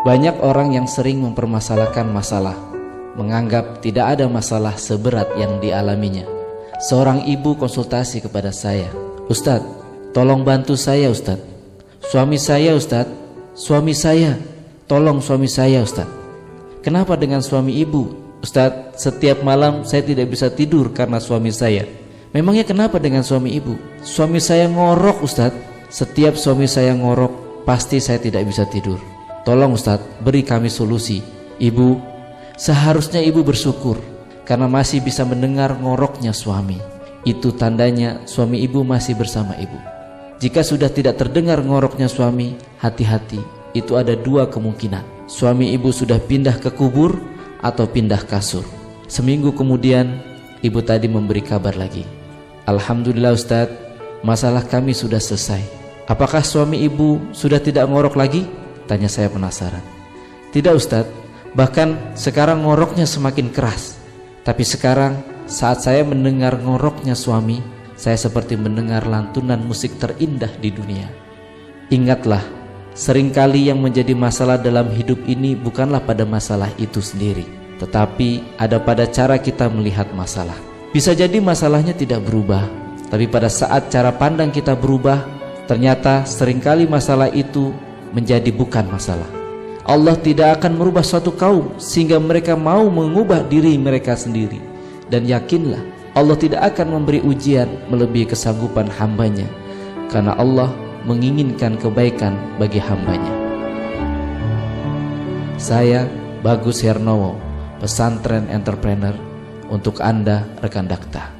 Banyak orang yang sering mempermasalahkan masalah, menganggap tidak ada masalah seberat yang dialaminya. Seorang ibu konsultasi kepada saya, "Ustadz, tolong bantu saya Ustadz. Suami saya Ustadz, suami saya, tolong suami saya Ustadz." "Kenapa dengan suami ibu?" "Ustadz, setiap malam saya tidak bisa tidur karena suami saya." "Memangnya kenapa dengan suami ibu?" "Suami saya ngorok Ustadz. Setiap suami saya ngorok, pasti saya tidak bisa tidur. Tolong Ustadz, beri kami solusi." "Ibu, seharusnya ibu bersyukur karena masih bisa mendengar ngoroknya suami. Itu tandanya suami ibu masih bersama ibu. Jika sudah tidak terdengar ngoroknya suami, hati-hati, itu ada dua kemungkinan. Suami ibu sudah pindah ke kubur atau pindah kasur." Seminggu kemudian ibu tadi memberi kabar lagi, "Alhamdulillah Ustadz, masalah kami sudah selesai." "Apakah suami ibu sudah tidak ngorok lagi?" tanya saya penasaran. "Tidak Ustadz, bahkan sekarang ngoroknya semakin keras. Tapi sekarang saat saya mendengar ngoroknya suami, saya seperti mendengar lantunan musik terindah di dunia." Ingatlah, seringkali yang menjadi masalah dalam hidup ini bukanlah pada masalah itu sendiri, tetapi ada pada cara kita melihat masalah. Bisa jadi masalahnya tidak berubah, tapi pada saat cara pandang kita berubah, ternyata seringkali masalah itu menjadi bukan masalah. Allah tidak akan merubah suatu kaum sehingga mereka mau mengubah diri mereka sendiri. Dan yakinlah, Allah tidak akan memberi ujian melebihi kesanggupan hambanya, karena Allah menginginkan kebaikan bagi hambanya. Saya Bagus Hernowo, pesantren entrepreneur, untuk Anda rekan Dakta.